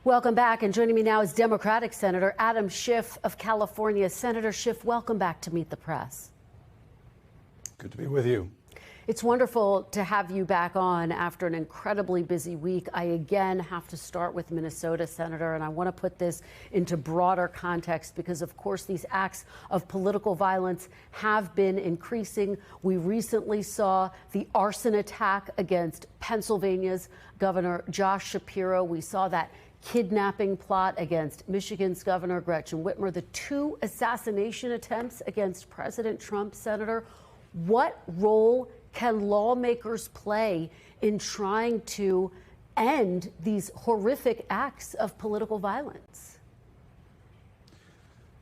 Welcome back, and joining me now is Democratic Senator Adam Schiff of California. Senator Schiff, welcome back to Meet the Press. Good to be with you. It's wonderful to have you back on after an incredibly busy week. I again have to start with Minnesota, Senator, and I want to put this into broader context because, of course, these acts of political violence have been increasing. We recently saw the arson attack against Pennsylvania's Governor Josh Shapiro. We saw that kidnapping plot against Michigan's Governor Gretchen Whitmer, the two assassination attempts against President Trump. Senator, what role can lawmakers play in trying to end these horrific acts of political violence?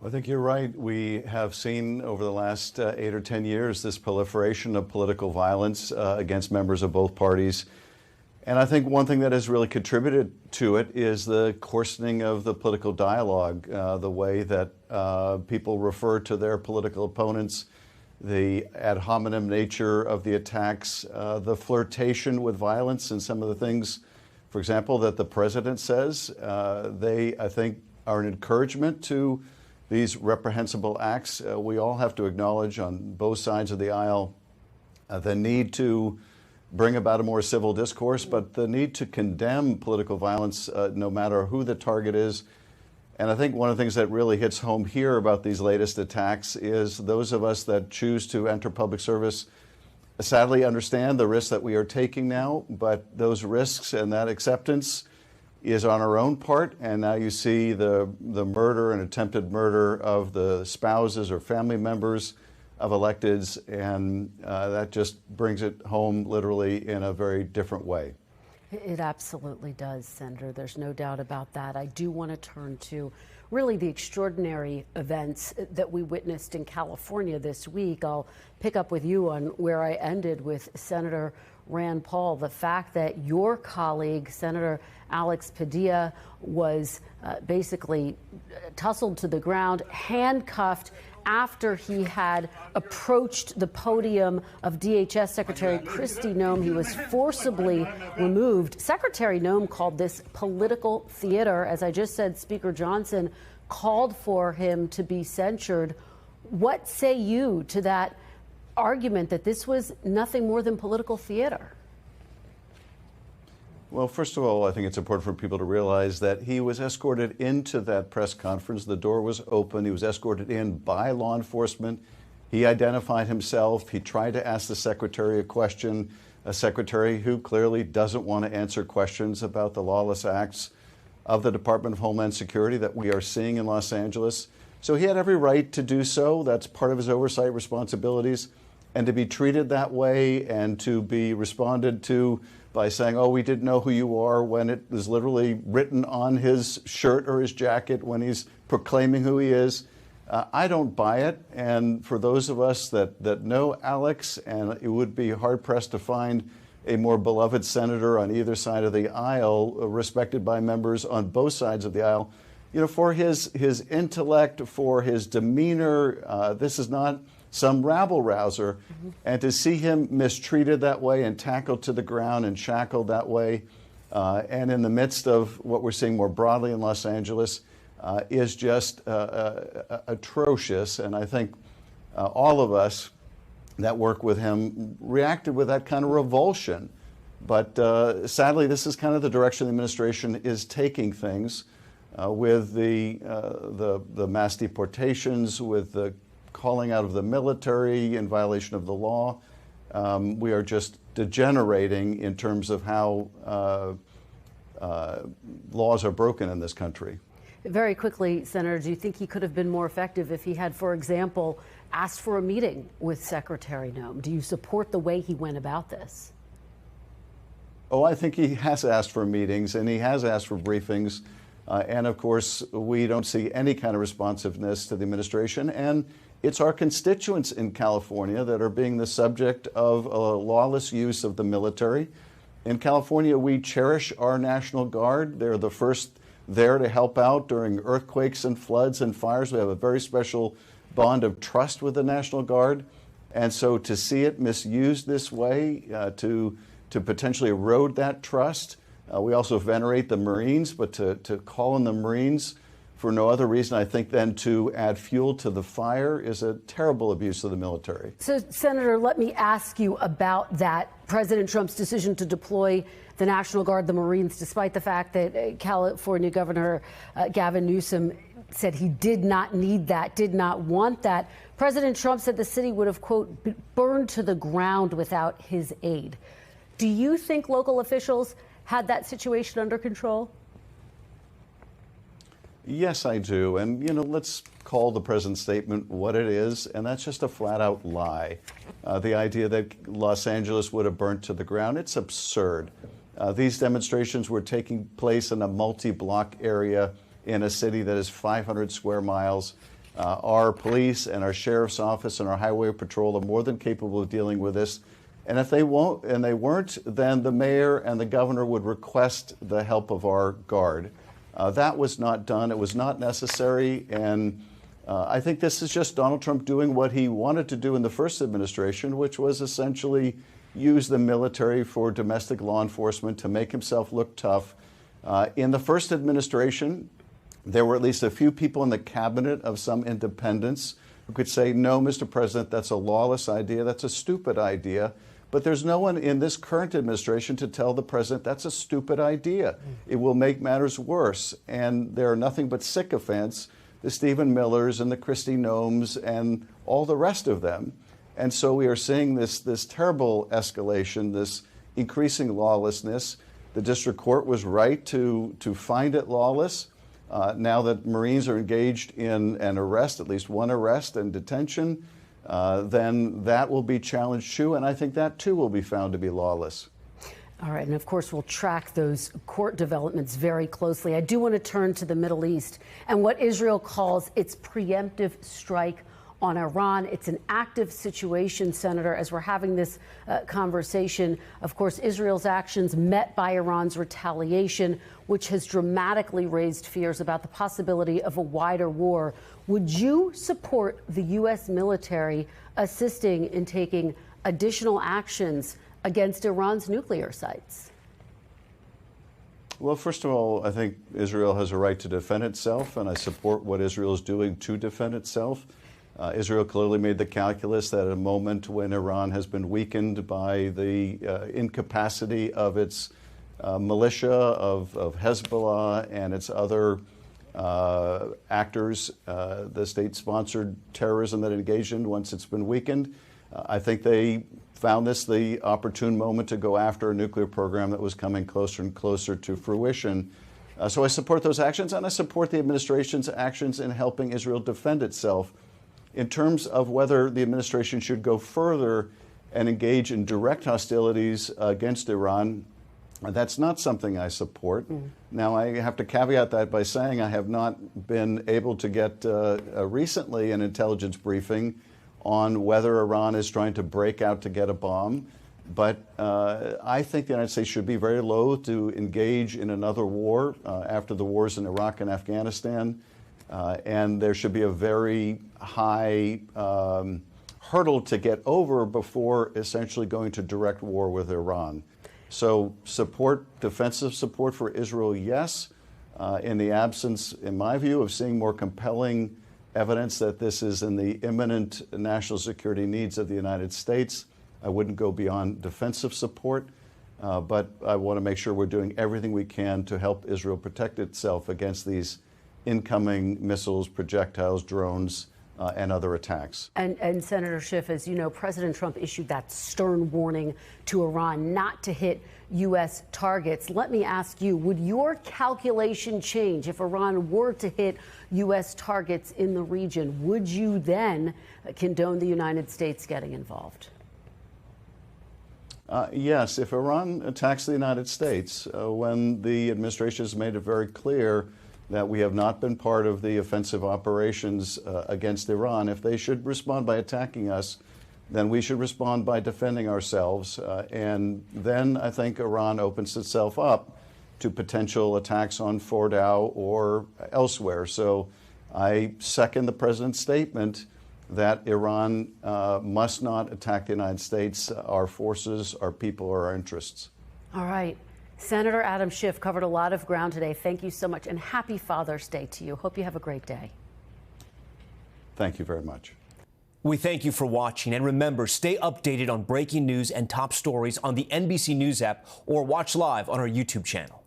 Well, I think you're right. We have seen over the last 8 or 10 years this proliferation of political violence against members of both parties. And I think one thing that has really contributed to it is the coarsening of the political dialogue, the way that people refer to their political opponents, the ad hominem nature of the attacks, the flirtation with violence, and some of the things, for example, that the president says, they, I think, are an encouragement to these reprehensible acts. We all have to acknowledge on both sides of the aisle the need to bring about a more civil discourse, but the need to condemn political violence, no matter who the target is. And I think one of the things that really hits home here about these latest attacks is those of us that choose to enter public service sadly understand the risks that we are taking now, but those risks and that acceptance is on our own part. And now you see the murder and attempted murder of the spouses or family members of electeds, and that just brings it home literally in a very different way. It absolutely does, Senator. There's no doubt about that. I do want to turn to really the extraordinary events that we witnessed in California this week. I'll pick up with you on where I ended with Senator Rand Paul. The fact that your colleague, Senator Alex Padilla, was basically tussled to the ground, handcuffed, after he had approached the podium of DHS Secretary Kristi Noem. He was forcibly removed. Secretary Noem called this political theater. As I just said, Speaker Johnson called for him to be censured. What say you to that argument that this was nothing more than political theater? Well, first of all, I think it's important for people to realize that he was escorted into that press conference. The door was open. He was escorted in by law enforcement. He identified himself. He tried to ask the secretary a question, a secretary who clearly doesn't want to answer questions about the lawless acts of the Department of Homeland Security that we are seeing in Los Angeles. So he had every right to do so. That's part of his oversight responsibilities. And to be treated that way and to be responded to by saying, oh, we didn't know who you are, when it was literally written on his shirt or his jacket when he's proclaiming who he is. I don't buy it. And for those of us that know Alex, and it would be hard-pressed to find a more beloved senator on either side of the aisle, respected by members on both sides of the aisle, you know, for his intellect, for his demeanor, this is not some rabble-rouser. And to see him mistreated that way and tackled to the ground and shackled that way, and in the midst of what we're seeing more broadly in Los Angeles, is just atrocious. And I think all of us that work with him reacted with that kind of revulsion. But sadly, this is kind of the direction the administration is taking things, with the mass deportations, with the calling out of the military in violation of the law. We are just degenerating in terms of how laws are broken in this country. Very quickly, Senator, do you think he could have been more effective if he had, for example, asked for a meeting with Secretary Noem? Do you support the way he went about this? Oh, I think he has asked for meetings and he has asked for briefings. And of course, we don't see any kind of responsiveness to the administration. And it's our constituents in California that are being the subject of a lawless use of the military. In California, we cherish our National Guard. They're the first there to help out during earthquakes and floods and fires. We have a very special bond of trust with the National Guard. And so to see it misused this way, to potentially erode that trust, We also venerate the Marines, but to call in the Marines for no other reason, I think, than to add fuel to the fire is a terrible abuse of the military. So, Senator, let me ask you about that. President Trump's decision to deploy the National Guard, the Marines, despite the fact that California Governor Gavin Newsom said he did not need that, did not want that. President Trump said the city would have, quote, burned to the ground without his aid. Do you think local officials had that situation under control? Yes, I do. And, let's call the president's statement what it is, and that's just a flat-out lie. The idea that Los Angeles would have burnt to the ground, it's absurd. These demonstrations were taking place in a multi-block area in a city that is 500 square miles. Our police and our sheriff's office and our highway patrol are more than capable of dealing with this. And if they weren't, then the mayor and the governor would request the help of our guard. That was not done. It was not necessary. And I think this is just Donald Trump doing what he wanted to do in the first administration, which was essentially use the military for domestic law enforcement to make himself look tough. In the first administration, there were at least a few people in the cabinet of some independents who could say, no, Mr. President, that's a lawless idea. That's a stupid idea. But there's no one in this current administration to tell the president that's a stupid idea. It will make matters worse. And there are nothing but sycophants, the Stephen Millers and the Kristi Noems and all the rest of them. And so we are seeing this terrible escalation, this increasing lawlessness. The district court was right to find it lawless. Now that Marines are engaged in an arrest, at least one arrest and detention, then that will be challenged too, and I think that too will be found to be lawless. All right, and of course we'll track those court developments very closely. I do want to turn to the Middle East and what Israel calls its preemptive strike on Iran. It's an active situation, Senator, as we're having this conversation. Of course, Israel's actions met by Iran's retaliation, which has dramatically raised fears about the possibility of a wider war. Would you support the U.S. military assisting in taking additional actions against Iran's nuclear sites? Well, first of all, I think Israel has a right to defend itself, and I support what Israel is doing to defend itself. Israel clearly made the calculus that at a moment when Iran has been weakened by the incapacity of its militia, of Hezbollah and its other actors, the state-sponsored terrorism that engaged in once it's been weakened, I think they found this the opportune moment to go after a nuclear program that was coming closer and closer to fruition. So I support those actions, and I support the administration's actions in helping Israel defend itself. In terms of whether the administration should go further and engage in direct hostilities against Iran, that's not something I support. Now, I have to caveat that by saying I have not been able to get recently an intelligence briefing on whether Iran is trying to break out to get a bomb. But I think the United States should be very loath to engage in another war after the wars in Iraq and Afghanistan. And there should be a very high hurdle to get over before essentially going to direct war with Iran. So defensive support for Israel, yes. In the absence, in my view, of seeing more compelling evidence that this is in the imminent national security needs of the United States, I wouldn't go beyond defensive support. But I want to make sure we're doing everything we can to help Israel protect itself against these incoming missiles, projectiles, drones, and other attacks. And Senator Schiff, as you know, President Trump issued that stern warning to Iran not to hit U.S. targets. Let me ask you, would your calculation change if Iran were to hit U.S. targets in the region? Would you then condone the United States getting involved? Yes, if Iran attacks the United States, when the administration has made it very clear that we have not been part of the offensive operations against Iran, if they should respond by attacking us, then we should respond by defending ourselves. And then I think Iran opens itself up to potential attacks on Fordow or elsewhere. So I second the president's statement that Iran must not attack the United States, our forces, our people, or our interests. All right. Senator Adam Schiff covered a lot of ground today. Thank you so much, and happy Father's Day to you. Hope you have a great day. Thank you very much. We thank you for watching, and remember, stay updated on breaking news and top stories on the NBC News app or watch live on our YouTube channel.